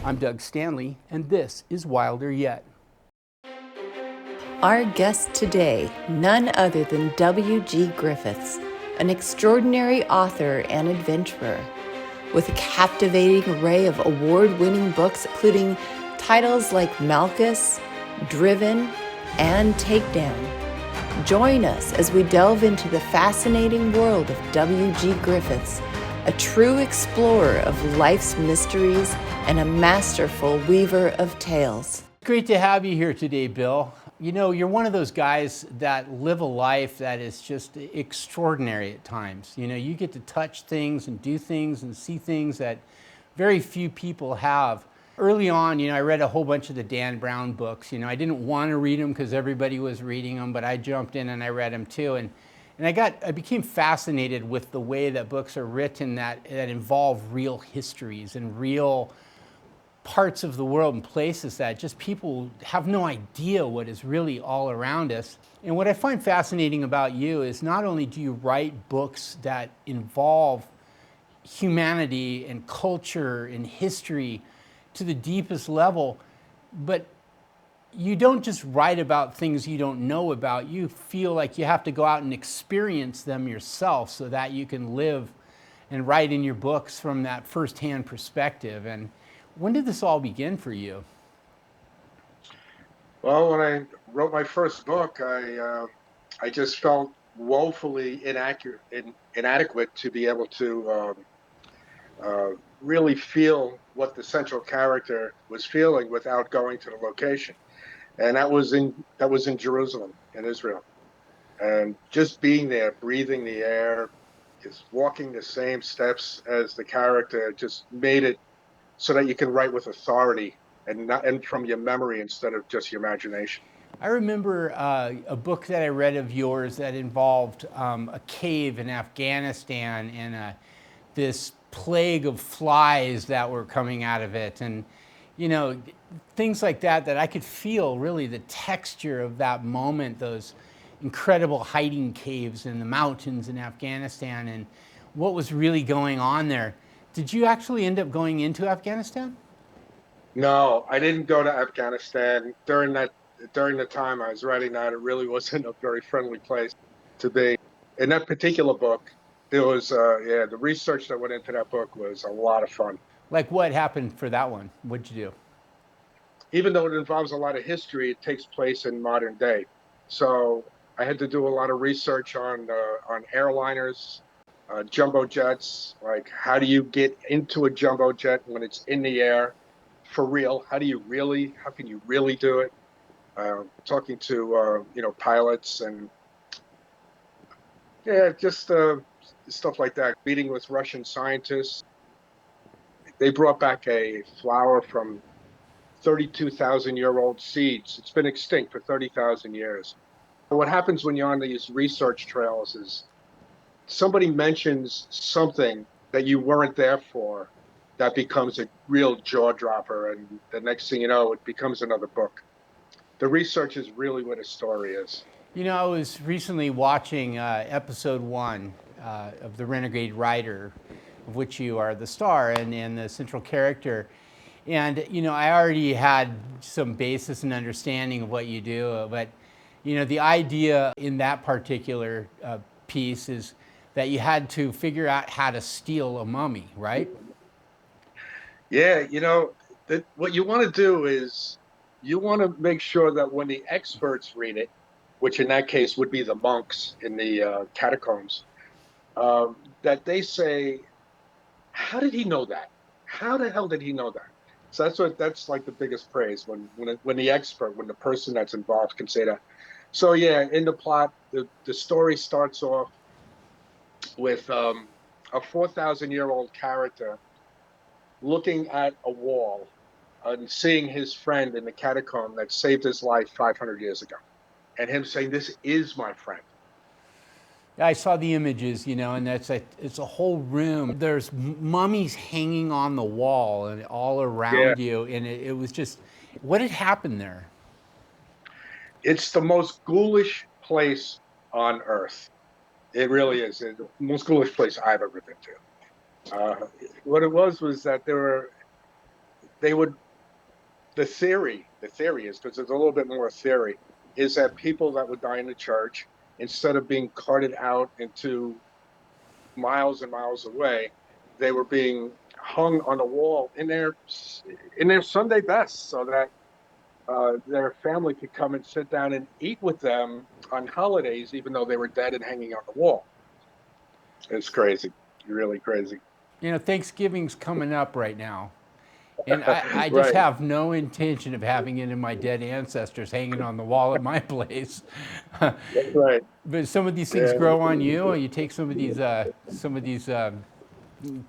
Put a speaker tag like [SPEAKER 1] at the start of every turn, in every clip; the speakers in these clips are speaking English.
[SPEAKER 1] I'm Doug Stanley, and this is Wilder Yet.
[SPEAKER 2] Our guest today, none other than WG Griffiths, an extraordinary author and adventurer. With a captivating array of award-winning books, including titles like Malchus, Driven, and Takedown. Join us as we delve into the fascinating world of WG Griffiths, a true explorer of life's mysteries and a masterful weaver of tales.
[SPEAKER 1] Great to have you here today, Bill. You know, you're one of those guys that live a life that is just extraordinary at times. You know, you get to touch things and do things and see things that very few people have. Early on, you know, I read a whole bunch of the Dan Brown books. You know, I didn't want to read them because everybody was reading them, but I jumped in and I read them too. And I became fascinated with the way that books are written that involve real histories and real parts of the world and places that just people have no idea what is really all around us. And what I find fascinating about you is not only do you write books that involve humanity and culture and history to the deepest level, but you don't just write about things you don't know about. You feel like you have to go out and experience them yourself so that you can live and write in your books from that firsthand perspective. And when did this all begin for you?
[SPEAKER 3] Well, when I wrote my first book, I just felt woefully inadequate to be able to really feel what the central character was feeling without going to the location, and that was in Jerusalem, in Israel, and just being there, breathing the air, just walking the same steps as the character, just made it so that you can write with authority and from your memory instead of just your imagination.
[SPEAKER 1] I remember a book that I read of yours that involved a cave in Afghanistan and this plague of flies that were coming out of it. And, you know, things like that, that I could feel really the texture of that moment, those incredible hiding caves in the mountains in Afghanistan and what was really going on there. Did you actually end up going into Afghanistan?
[SPEAKER 3] No, I didn't go to Afghanistan during the time I was writing that. It really wasn't a very friendly place to be. In that particular book, there was the research that went into that book was a lot of fun.
[SPEAKER 1] Like what happened for that one? What'd you do?
[SPEAKER 3] Even though it involves a lot of history, it takes place in modern day. So I had to do a lot of research on airliners, jumbo jets. Like, how do you get into a jumbo jet when it's in the air for real? How can you really do it? Talking to pilots and just stuff like that. Meeting with Russian scientists. They brought back a flower from 32,000-year-old seeds. It's been extinct for 30,000 years. What happens when you're on these research trails is somebody mentions something that you weren't there for, that becomes a real jaw dropper, and the next thing you know, it becomes another book. The research is really what a story is.
[SPEAKER 1] You know, I was recently watching episode 1 of The Renegade Rider, of which you are the star and the central character. And, you know, I already had some basis and understanding of what you do, but, you know, the idea in that particular piece is that you had to figure out how to steal a mummy, right?
[SPEAKER 3] Yeah, what you want to do is you want to make sure that when the experts read it, which in that case would be the monks in the catacombs, that they say, "How did he know that? How the hell did he know that?" So that's like the biggest praise when the expert, when the person that's involved can say that. So yeah, in the plot, the story starts off with a 4,000-year-old character looking at a wall and seeing his friend in the catacomb that saved his life 500 years ago, and him saying, "This is my friend."
[SPEAKER 1] I saw the images, you know, and it's a whole room. There's mummies hanging on the wall and all
[SPEAKER 3] Yeah,
[SPEAKER 1] around you, and it was just, what had happened there?
[SPEAKER 3] it's the most ghoulish place on earth. It really is. It's the most ghoulish place I've ever been to. What it was that they would the theory is, because there's a little bit more theory, is that people that would die in the church, instead of being carted out into miles and miles away, they were being hung on a wall in their Sunday best, so that their family could come and sit down and eat with them on holidays, even though they were dead and hanging on the wall. It's crazy, really crazy.
[SPEAKER 1] You know, Thanksgiving's coming up right now. And I just
[SPEAKER 3] Right,
[SPEAKER 1] have no intention of having any of my dead ancestors hanging on the wall at my place.
[SPEAKER 3] that's right.
[SPEAKER 1] But some of these things
[SPEAKER 3] Yeah,
[SPEAKER 1] grow on you, or you take some of these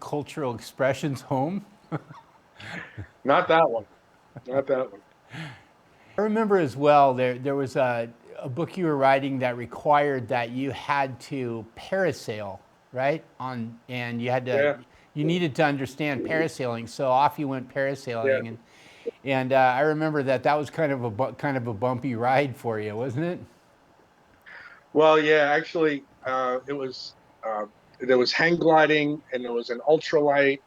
[SPEAKER 1] cultural expressions home.
[SPEAKER 3] not that one, not that one.
[SPEAKER 1] I remember as well there was a book you were writing that required that you had to parasail, right? On and
[SPEAKER 3] Yeah,
[SPEAKER 1] you needed to understand parasailing, so off you went
[SPEAKER 3] yeah.
[SPEAKER 1] parasailing, and I remember that was kind of a bumpy ride for you, wasn't it?
[SPEAKER 3] Well, yeah, actually, uh, there was hang gliding, and there was an ultralight,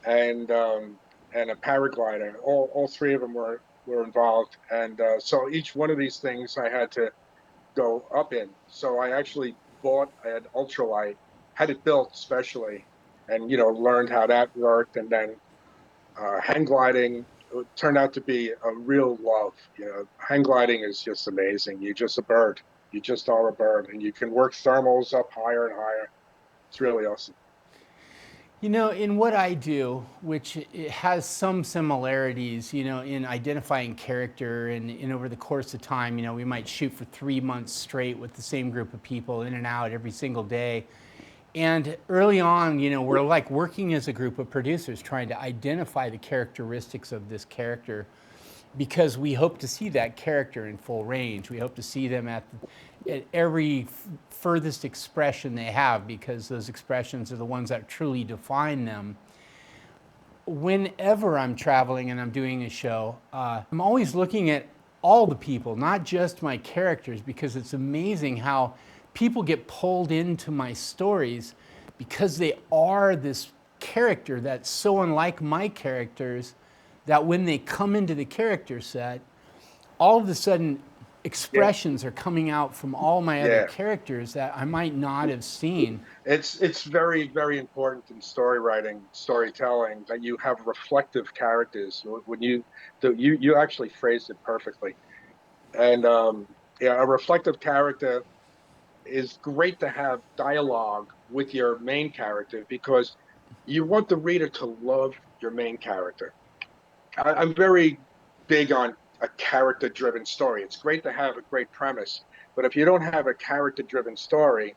[SPEAKER 3] and a paraglider. All three of them were involved, and so each one of these things I had to go up in. So I actually bought an ultralight, had it built specially, and learned how that worked, and then hang gliding turned out to be a real love. Hang gliding is just amazing. You're just a bird. You just are a bird, and you can work thermals up higher and higher. It's really awesome.
[SPEAKER 1] You know, in what I do, which it has some similarities, you know, in identifying character and over the course of time, you know, we might shoot for 3 months straight with the same group of people in and out every single day. And early on, you know, we're like working as a group of producers trying to identify the characteristics of this character because we hope to see that character in full range. We hope to see them at every furthest expression they have because those expressions are the ones that truly define them. Whenever I'm traveling and I'm doing a show, I'm always looking at all the people, not just my characters, because it's amazing how people get pulled into my stories because they are this character that's so unlike my characters that when they come into the character set, all of a sudden
[SPEAKER 3] Yeah,
[SPEAKER 1] expressions are coming out from all my other
[SPEAKER 3] yeah.
[SPEAKER 1] characters that I might not have seen.
[SPEAKER 3] It's very, very important in storytelling, that you have reflective characters. When you actually phrased it perfectly. And yeah, a reflective character is great to have dialogue with your main character, because you want the reader to love your main character. I'm very big on a character-driven story. It's great to have a great premise, but if you don't have a character-driven story,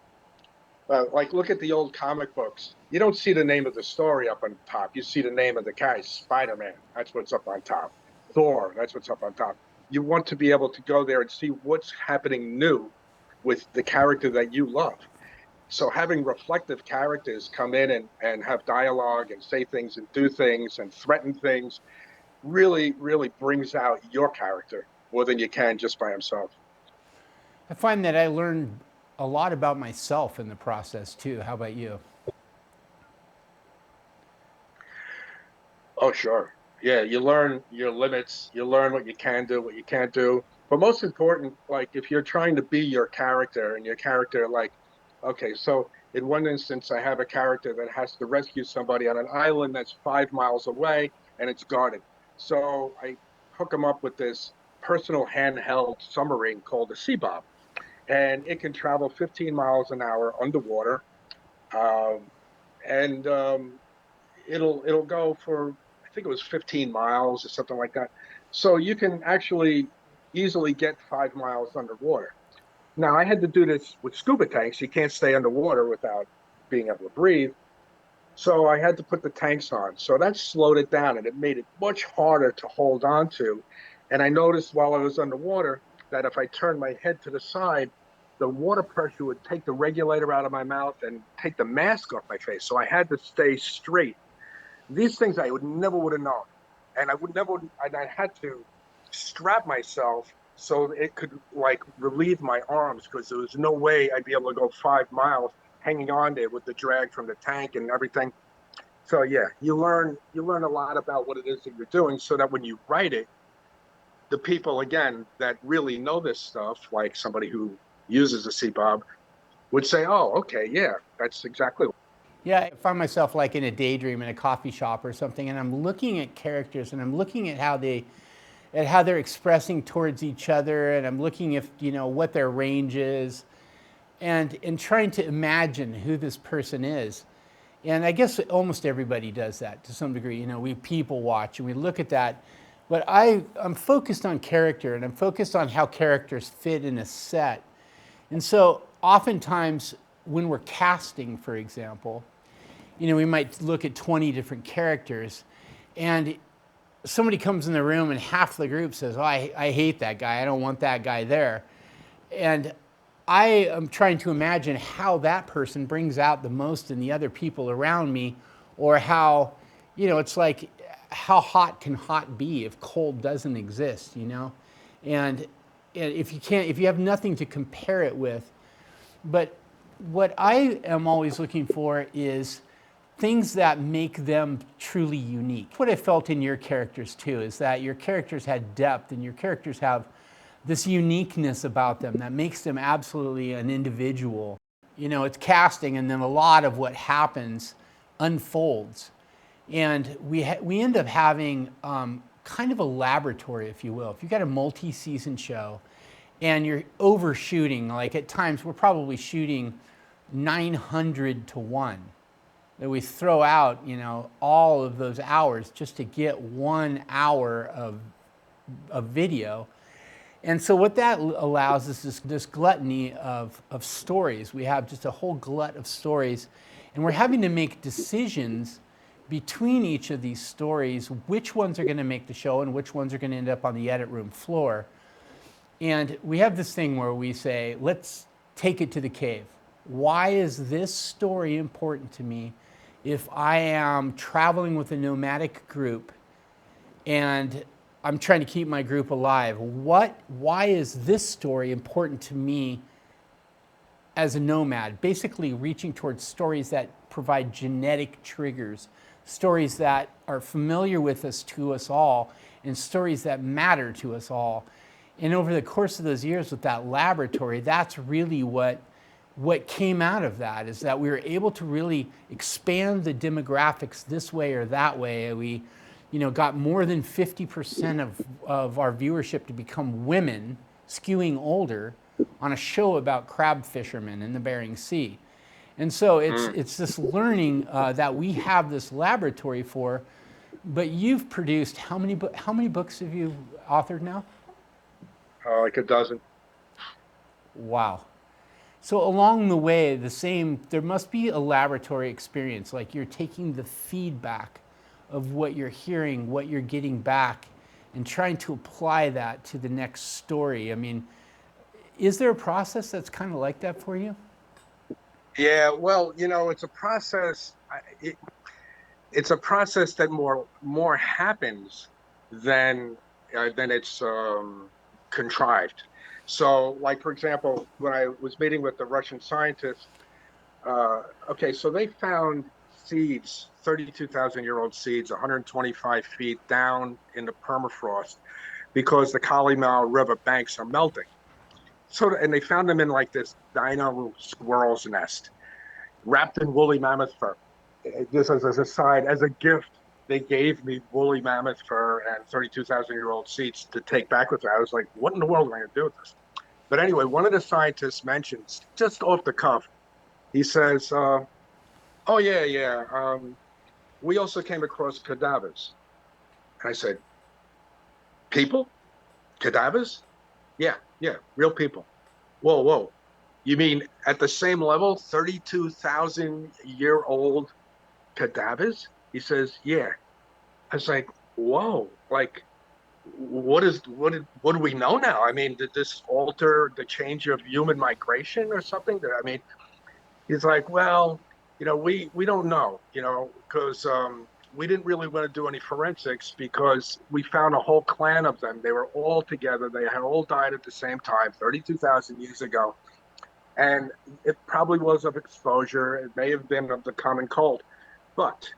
[SPEAKER 3] like look at the old comic books. You don't see the name of the story up on top. You see the name of the guy, Spider-Man. That's what's up on top. Thor, that's what's up on top. You want to be able to go there and see what's happening new with the character that you love. So having reflective characters come in and have dialogue and say things and do things and threaten things really, really brings out your character more than you can just by himself.
[SPEAKER 1] I find that I learned a lot about myself in the process too. How about you?
[SPEAKER 3] Oh, sure. Yeah, you learn your limits, you learn what you can do, what you can't do. But most important, like if you're trying to be your character, and your character, like, okay, so in one instance, I have a character that has to rescue somebody on an island that's 5 miles away and it's guarded. So I hook him up with this personal handheld submarine called a Sea Bob, and it can travel 15 miles an hour underwater. Um, and it'll go for, I think it was 15 miles or something like that. So you can actually easily get 5 miles underwater. Now I had to do this with scuba tanks. You can't stay underwater without being able to breathe. So I had to put the tanks on. So that slowed it down and it made it much harder to hold on to. And I noticed while I was underwater that if I turned my head to the side, the water pressure would take the regulator out of my mouth and take the mask off my face. So I had to stay straight. These things I would have known, and I had to strap myself so it could like relieve my arms, because there was no way I'd be able to go 5 miles hanging on there with the drag from the tank and everything. So yeah, you learn a lot about what it is that you're doing, so that when you write it, the people again that really know this stuff, like somebody who uses a CBOB, would say, "Oh, okay, yeah, that's exactly."
[SPEAKER 1] Yeah, I find myself like in a daydream in a coffee shop or something, and I'm looking at characters and I'm looking at how they're expressing towards each other, and I'm looking if what their range is, and trying to imagine who this person is. And I guess almost everybody does that to some degree. We people watch and we look at that. But I'm focused on character and I'm focused on how characters fit in a set. And so oftentimes when we're casting, for example, we might look at 20 different characters and somebody comes in the room and half the group says, "Oh, I hate that guy. I don't want that guy there." And I am trying to imagine how that person brings out the most in the other people around me, or how, it's like, how hot can hot be if cold doesn't exist? And if you have nothing to compare it with, but what I am always looking for is things that make them truly unique. What I felt in your characters too is that your characters had depth and your characters have this uniqueness about them that makes them absolutely an individual. It's casting, and then a lot of what happens unfolds. And we end up having kind of a laboratory, if you will. If you've got a multi season show and you're overshooting, like at times we're probably shooting 900 to 1, that we throw out, all of those hours just to get 1 hour of video. And so what that allows is this gluttony of stories. We have just a whole glut of stories, and we're having to make decisions between each of these stories, which ones are going to make the show and which ones are going to end up on the edit room floor. And we have this thing where we say, let's take it to the cave. Why is this story important to me if I am traveling with a nomadic group and I'm trying to keep my group alive? Why is this story important to me as a nomad? Basically reaching towards stories that provide genetic triggers, stories that are familiar with us, to us all, and stories that matter to us all. And over the course of those years with that laboratory, that's really what came out of that, is that we were able to really expand the demographics this way or that way. We got more than 50% of our viewership to become women, skewing older, on a show about crab fishermen in the Bering Sea. And so it's this learning that we have this laboratory for. But you've produced how many books have you authored now?
[SPEAKER 3] Like a dozen.
[SPEAKER 1] Wow. So along the way, there must be a laboratory experience, like you're taking the feedback of what you're hearing, what you're getting back, and trying to apply that to the next story. I mean, is there a process that's kind of like that for you?
[SPEAKER 3] Yeah, well, it's a process. It's a process that more happens than it's contrived. So, like for example, when I was meeting with the Russian scientists, okay, so they found seeds, 32,000-year-old seeds, 125 feet down in the permafrost, because the Kalimau River banks are melting. So, and they found them in like this dino squirrel's nest, wrapped in woolly mammoth fur. Just as a side, as a gift, they gave me woolly mammoth fur and 32,000-year-old seeds to take back with me. I was like, what in the world am I going to do with this? But anyway, one of the scientists mentions, just off the cuff, he says, "Oh yeah, yeah. We also came across cadavers." And I said, "People? Cadavers? Yeah, yeah, real people." Whoa, whoa. You mean at the same level, 32,000-year-old cadavers? He says, "Yeah." I was like, "Whoa! Like, what do we know now? I mean, did this alter the change of human migration or something?" I mean, he's like, "Well, we don't know, because we didn't really want to do any forensics because we found a whole clan of them. They were all together. They had all died at the same time, 32,000 years ago, and it probably was of exposure. It may have been of the common cold, but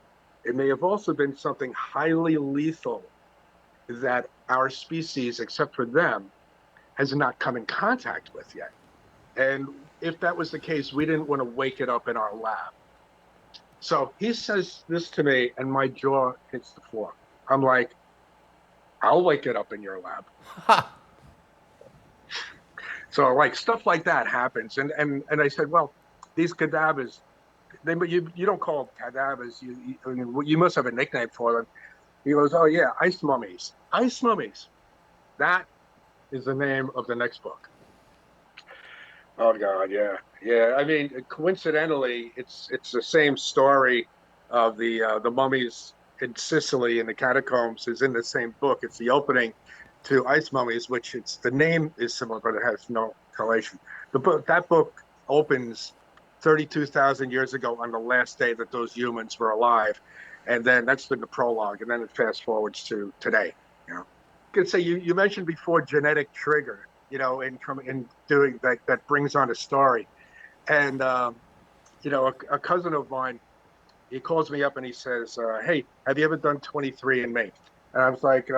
[SPEAKER 3] it may have also been something highly lethal that our species, except for them, has not come in contact with yet. And if that was the case, we didn't want to wake it up in our lab. So he says this to me, and my jaw hits the floor. I'm like, I'll wake it up in your lab. So like stuff like that happens. And I said, well, these cadavers, but you don't call them cadavers. You must have a nickname for them. He goes, oh yeah, ice mummies. Ice mummies. That is the name of the next book. Oh God, yeah, yeah. I mean, coincidentally, it's the same story of the mummies in Sicily in the catacombs is in the same book. It's the opening to Ice Mummies, which it's the name is similar, but it has no correlation. The book that book opens 32,000 years ago on the last day that those humans were alive, and then that's been the prologue, and then it fast forwards to today. You know, I could say you mentioned before genetic trigger, in doing that brings on a story. And a cousin of mine, he calls me up and he says, "Hey, have you ever done 23andMe?" And I was like,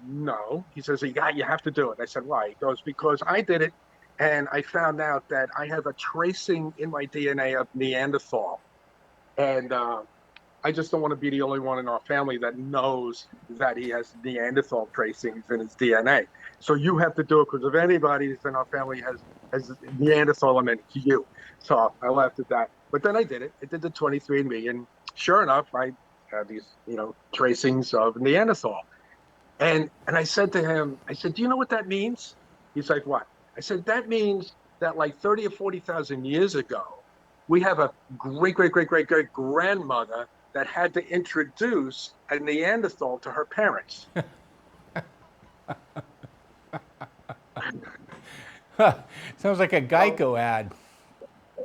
[SPEAKER 3] "No." He says, you have to do it." I said, "Why?" He goes, "Because I did it, and I found out that I have a tracing in my DNA of Neanderthal, and I just don't want to be the only one in our family that knows that he has Neanderthal tracings in his DNA. So you have to do it because if anybody in our family has Neanderthal in it, it's you." So I laughed at that. But then I did it. I did the 23andMe, and sure enough, I had these, tracings of Neanderthal. And I said to him, I said, "Do you know what that means?" He's like, "What?" I said, "That means that like 30 or 40,000 years ago, we have a great, great, great, great, great grandmother that had to introduce a Neanderthal to her parents."
[SPEAKER 1] Sounds like a
[SPEAKER 3] So,
[SPEAKER 1] Geico ad.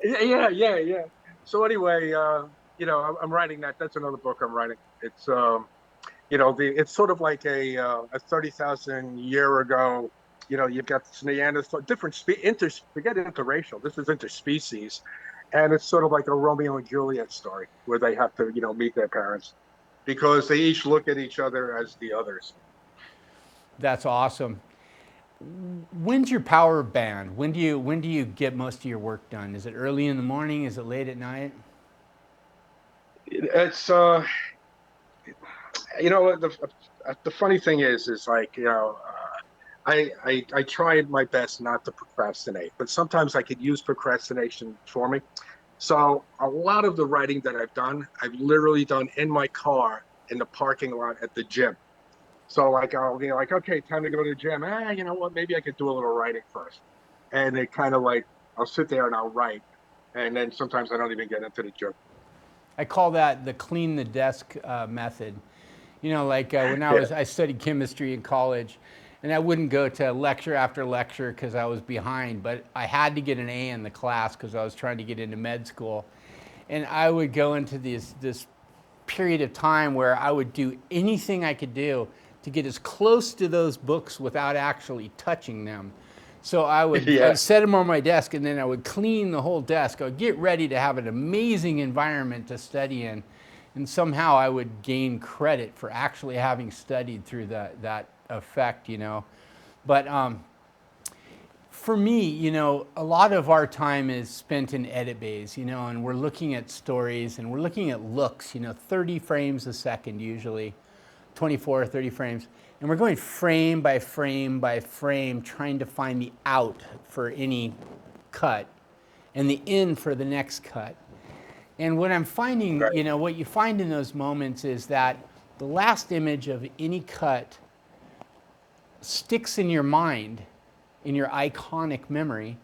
[SPEAKER 3] yeah, yeah, yeah. So anyway, I'm writing that. That's another book I'm writing. It's sort of like a 30,000 year ago. You've got this Neanderthal, different forget interracial. This is interspecies, and it's sort of like a Romeo and Juliet story where they have to, meet their parents because they each look at each other as the others.
[SPEAKER 1] That's awesome. When's your power band? When do you get most of your work done? Is it early in the morning? Is it late at night?
[SPEAKER 3] It's the funny thing is like I tried my best not to procrastinate, but sometimes I could use procrastination for me. So a lot of the writing that I've done, I've literally done in my car in the parking lot at the gym. So like I'll be like, okay, time to go to the gym. You know what? Maybe I could do a little writing first. And it kind of like I'll sit there and I'll write, and then sometimes I don't even get into the gym.
[SPEAKER 1] I call that the clean the desk method. Like when
[SPEAKER 3] Yeah,
[SPEAKER 1] I studied chemistry in college, and I wouldn't go to lecture after lecture because I was behind, but I had to get an A in the class because I was trying to get into med school. And I would go into this period of time where I would do anything I could do to get as close to those books without actually touching them. So
[SPEAKER 3] yeah,
[SPEAKER 1] I'd set them on my desk, and then I would clean the whole desk. I would get ready to have an amazing environment to study in, and somehow I would gain credit for actually having studied through that effect. But for me, a lot of our time is spent in edit bays, and we're looking at stories and we're looking at looks, 30 frames a second usually, 24 or 30 frames. And we're going frame by frame by frame, trying to find the out for any cut and the in for the next cut. And what I'm finding,
[SPEAKER 3] right,
[SPEAKER 1] what you find in those moments is that the last image of any cut sticks in your mind, in your iconic memory,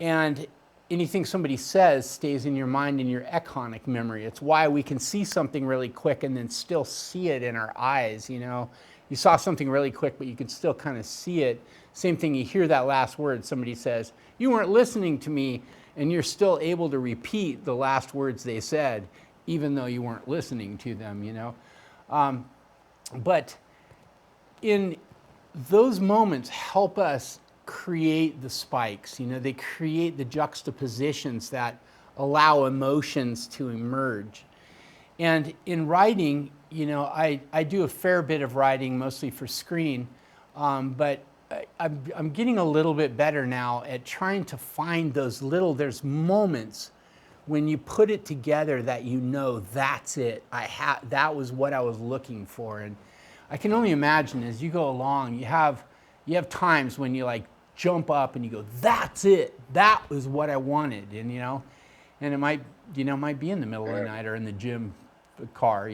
[SPEAKER 1] and anything somebody says stays in your mind in your econic memory. It's why we can see something really quick and then still see it in our eyes. You saw something really quick, but you can still kind of see it. Same thing, you hear that last word somebody says, "You weren't listening to me," and you're still able to repeat the last words they said, even though you weren't listening to them. But in those moments help us create the spikes. They create the juxtapositions that allow emotions to emerge. And in writing, I do a fair bit of writing, mostly for screen, but I'm getting a little bit better now at trying to find there's moments when you put it together that that's it. That was what I was looking for. And I can only imagine as you go along, you have times when you like jump up and you go, that's it. That was what I wanted. And it might be in the middle of the
[SPEAKER 3] Yeah.
[SPEAKER 1] night or in the gym car.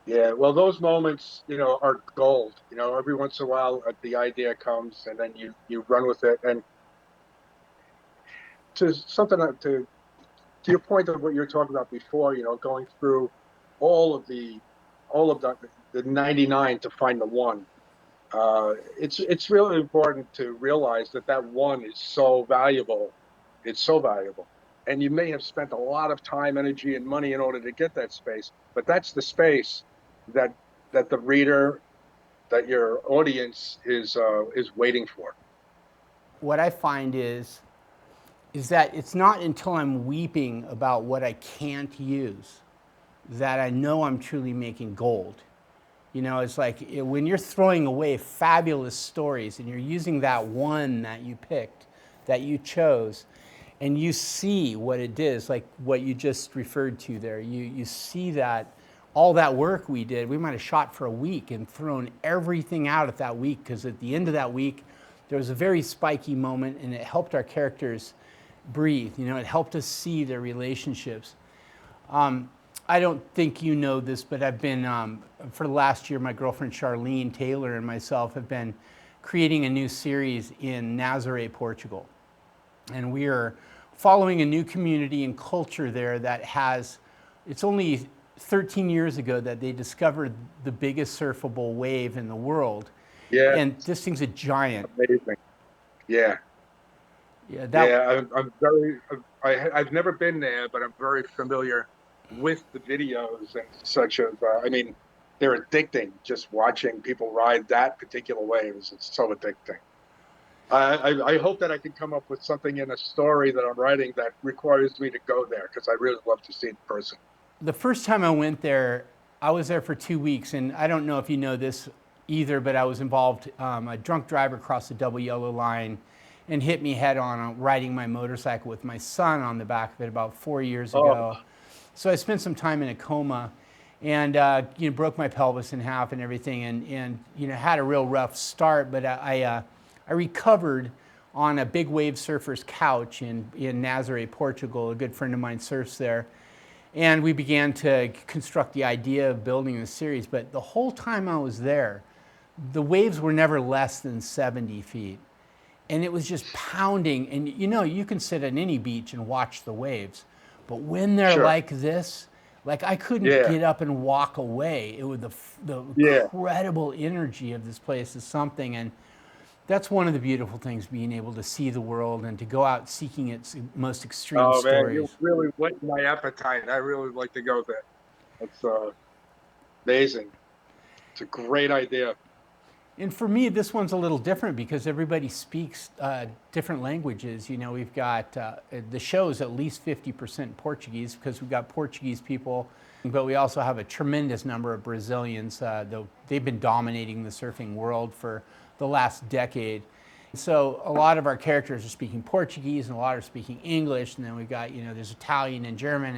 [SPEAKER 3] Yeah, well, those moments, are gold. Every once in a while, the idea comes, and then you run with it. And to something to your point of what you were talking about before, going through all of the all of the 99 to find the one. It's really important to realize that that one is so valuable. It's so valuable. And you may have spent a lot of time, energy, and money in order to get that space, but that's the space that the reader, that your audience is waiting for.
[SPEAKER 1] What I find is that it's not until I'm weeping about what I can't use that I know I'm truly making gold. It's like when you're throwing away fabulous stories and you're using that one that you picked, that you chose, and you see what it is, like what you just referred to there. You see that all that work we did, we might have shot for a week and thrown everything out at that week because at the end of that week, there was a very spiky moment and it helped our characters breathe. It helped us see their relationships. I don't think you know this, but I've been, for the last year, my girlfriend Charlene Taylor and myself have been creating a new series in Nazaré, Portugal. And we are following a new community and culture there it's only 13 years ago that they discovered the biggest surfable wave in the world.
[SPEAKER 3] Yeah,
[SPEAKER 1] And this thing's a giant.
[SPEAKER 3] amazing. Yeah,
[SPEAKER 1] Yeah, that
[SPEAKER 3] yeah. I'm very. I've never been there, but I'm very familiar with the videos and such of. I mean, they're addicting. Just watching people ride that particular waves, it's so addicting. I hope that I can come up with something in a story that I'm writing that requires me to go there because I really love to see it in person.
[SPEAKER 1] the first time I went there, I was there for 2 weeks, and I don't know if you know this either, but I was involved. A drunk driver crossed the double yellow line and hit me head on riding my motorcycle with my son on the back of it about 4 years
[SPEAKER 3] Oh,
[SPEAKER 1] ago. So I spent some time in a coma and broke my pelvis in half and everything, and had a real rough start. But I recovered on a big wave surfer's couch in Nazaré, Portugal. A good friend of mine surfs there. And we began to construct the idea of building the series. But the whole time I was there, the waves were never less than 70 feet. And it was just pounding. And you can sit on any beach and watch the waves. But when they're
[SPEAKER 3] sure.
[SPEAKER 1] like this, like I couldn't
[SPEAKER 3] Yeah,
[SPEAKER 1] get up and walk away. It was the
[SPEAKER 3] yeah.
[SPEAKER 1] incredible energy of this place is something. And that's one of the beautiful things, being able to see the world and to go out seeking its most extreme
[SPEAKER 3] Oh man, you
[SPEAKER 1] stories.
[SPEAKER 3] really whet my appetite. I really would like to go there. That's amazing. It's a great idea.
[SPEAKER 1] And for me, this one's a little different because everybody speaks different languages. We've got the show is at least 50% Portuguese because we've got Portuguese people, but we also have a tremendous number of Brazilians. Though they've been dominating the surfing world for the last decade. So a lot of our characters are speaking Portuguese and a lot are speaking English. And then we've got, there's Italian and German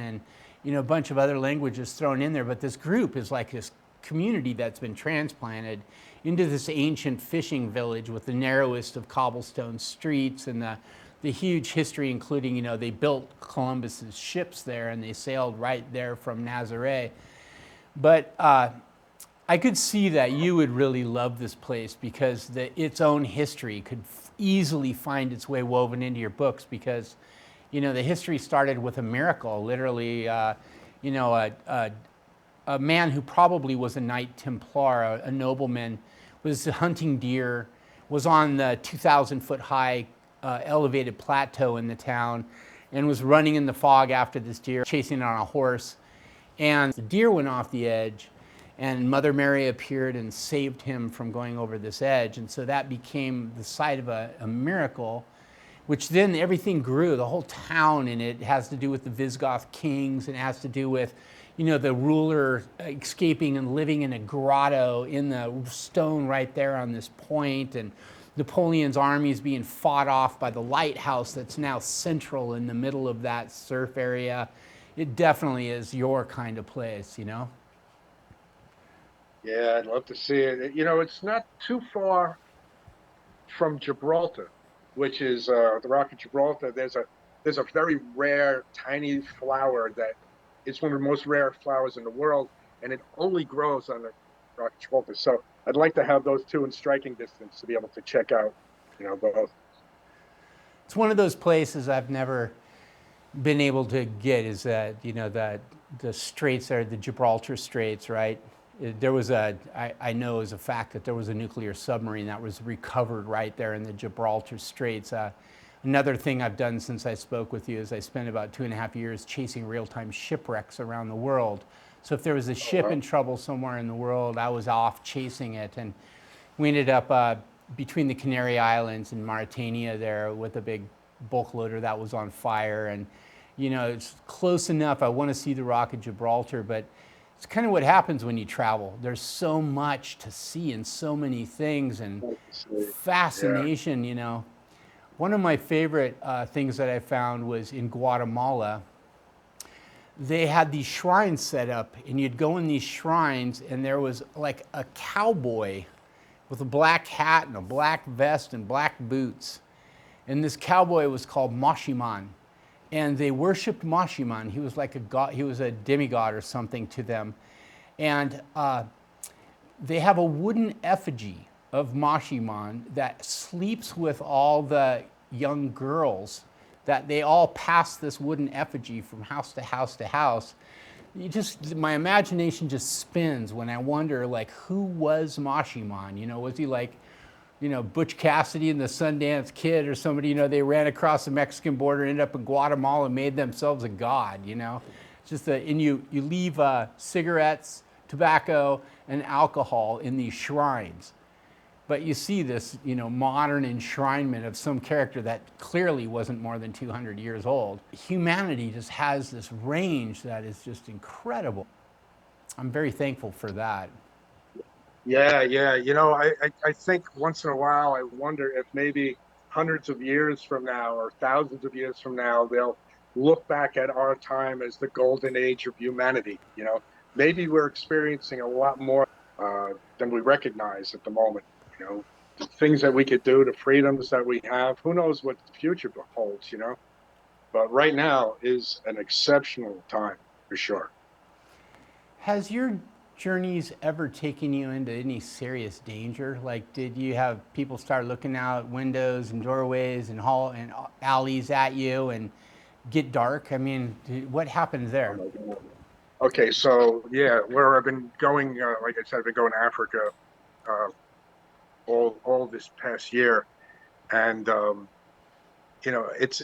[SPEAKER 1] and, a bunch of other languages thrown in there. But this group is like this community that's been transplanted into this ancient fishing village with the narrowest of cobblestone streets and the huge history, including, they built Columbus's ships there and they sailed right there from Nazaré. But I could see that you would really love this place because its own history could easily find its way woven into your books because, the history started with a miracle, literally, a man who probably was a Knight Templar, a nobleman, was hunting deer, was on the 2,000-foot high elevated plateau in the town, and was running in the fog after this deer, chasing it on a horse. And the deer went off the edge, and Mother Mary appeared and saved him from going over this edge. And so that became the site of a miracle which then everything grew, the whole town, and it has to do with the Visigoth kings, and it has to do with, the ruler escaping and living in a grotto in the stone right there on this point, and Napoleon's armies being fought off by the lighthouse that's now central in the middle of that surf area. It definitely is your kind of place,
[SPEAKER 3] Yeah, I'd love to see it. It's not too far from Gibraltar, which is the Rock of Gibraltar. There's a very rare tiny flower that is one of the most rare flowers in the world, and it only grows on the Rock of Gibraltar. So I'd like to have those two in striking distance to be able to check out, both.
[SPEAKER 1] It's one of those places I've never been able to get, is that, that the straits are the Gibraltar Straits, right? There was I know as a fact that there was a nuclear submarine that was recovered right there in the Gibraltar Straits. Another thing I've done since I spoke with you is I spent about 2.5 years chasing real-time shipwrecks around the world. So if there was a ship in trouble somewhere in the world, I was off chasing it. And we ended up between the Canary Islands and Mauritania there with a big bulk loader that was on fire. And, it's close enough. I want to see the Rock of Gibraltar, but it's kind of what happens when you travel. There's so much to see and so many things and
[SPEAKER 3] Yeah.
[SPEAKER 1] fascination. One of my favorite things that I found was in Guatemala. They had these shrines set up, and you'd go in these shrines, and there was like a cowboy with a black hat and a black vest and black boots. And this cowboy was called Mashiman. And they worshipped Mashiman. He was like a god, he was a demigod or something to them. And they have a wooden effigy of Mashiman that sleeps with all the young girls, that they all pass this wooden effigy from house to house to house. My imagination just spins when I wonder, like, who was Mashiman? Was he like, Butch Cassidy and the Sundance Kid or somebody, they ran across the Mexican border, ended up in Guatemala and made themselves a god, and you leave cigarettes, tobacco, and alcohol in these shrines. But you see this, modern enshrinement of some character that clearly wasn't more than 200 years old. Humanity just has this range that is just incredible. I'm very thankful for that.
[SPEAKER 3] Yeah, yeah. I think once in a while I wonder if maybe hundreds of years from now or thousands of years from now they'll look back at our time as the golden age of humanity. Maybe we're experiencing a lot more than we recognize at the moment. The things that we could do, the freedoms that we have. Who knows what the future holds. But right now is an exceptional time for sure.
[SPEAKER 1] Has your journeys ever taken you into any serious danger? Like, did you have people start looking out windows and doorways and hall and alleys at you and get dark? I mean, what happened
[SPEAKER 3] Oh
[SPEAKER 1] there?
[SPEAKER 3] my God. Okay, so yeah, where I've been going, like I said, I've been going to Africa uh, all this past year, and it's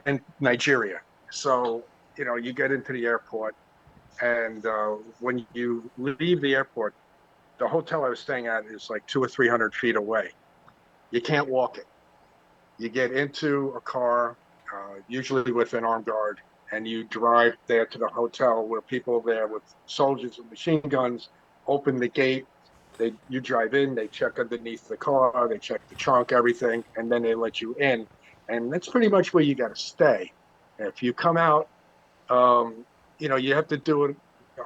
[SPEAKER 3] in Nigeria. So you get into the airport, and when you leave the airport, the hotel I was staying at is like 200 or 300 feet away. You can't walk it. You get into a car, usually with an armed guard, and you drive there to the hotel where people there with soldiers with machine guns open the gate. You drive in, they check underneath the car, they check the trunk, everything, and then they let you in. And that's pretty much where you got to stay. If you come out, um, you have to do it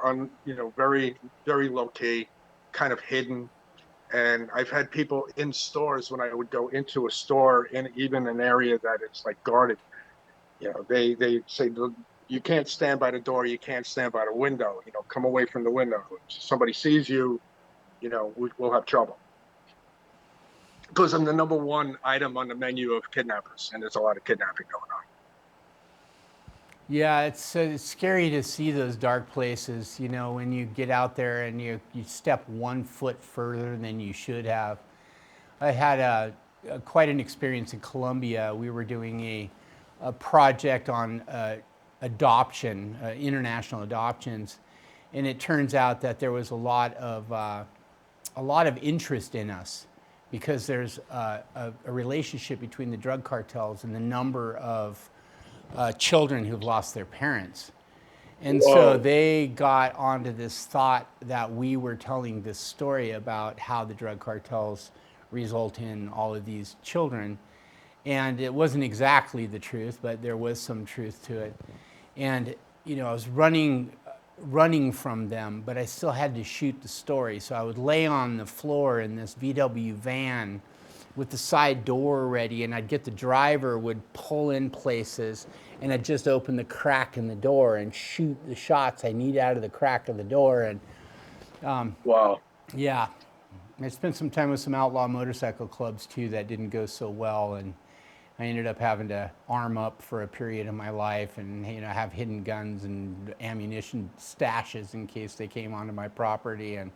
[SPEAKER 3] on, very, very low key, kind of hidden. And I've had people in stores when I would go into a store in even an area that is like guarded. They say you can't stand by the door, you can't stand by the window. Come away from the window. If somebody sees you, we'll have trouble because I'm the number one item on the menu of kidnappers, and there's a lot of kidnapping going on.
[SPEAKER 1] Yeah, it's scary to see those dark places, when you get out there and you step 1 foot further than you should have. I had quite an experience in Colombia. We were doing a project on adoption, international adoptions, and it turns out that there was a lot of interest in us because there's a relationship between the drug cartels and the number of children who've lost their parents. And so
[SPEAKER 3] Whoa.
[SPEAKER 1] they got onto this thought that we were telling this story about how the drug cartels result in all of these children. And it wasn't exactly the truth, but there was some truth to it. And, you know, I was running from them, but I still had to shoot the story. So I would lay on the floor in this VW van with the side door ready, and I'd get the driver would pull in places, and I'd just open the crack in the door and shoot the shots I need out of the crack of the door. And
[SPEAKER 3] Wow.
[SPEAKER 1] yeah, I spent some time with some outlaw motorcycle clubs too that didn't go so well, and I ended up having to arm up for a period of my life and, you know, have hidden guns and ammunition stashes in case they came onto my property. And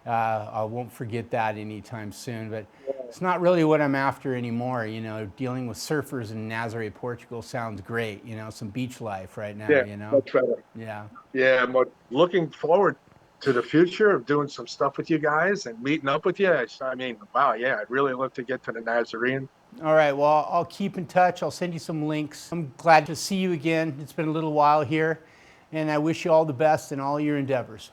[SPEAKER 1] I won't forget that anytime soon. But it's not really what I'm after anymore. You know, dealing with surfers in Nazaré, Portugal sounds great. You know, some beach life right now.
[SPEAKER 3] Yeah,
[SPEAKER 1] You know,
[SPEAKER 3] much better.
[SPEAKER 1] yeah.
[SPEAKER 3] Yeah, I'm looking forward to the future of doing some stuff with you guys and meeting up with you. I mean, wow, yeah, I'd really love to get to the Nazarene.
[SPEAKER 1] All right. Well, I'll keep in touch. I'll send you some links. I'm glad to see you again. It's been a little while here, and I wish you all the best in all your endeavors.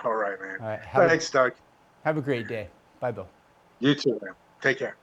[SPEAKER 3] All right, man.
[SPEAKER 1] All right.
[SPEAKER 3] Thanks, Doug.
[SPEAKER 1] Have a great day. Bye, Bill.
[SPEAKER 3] You too, man. Take care.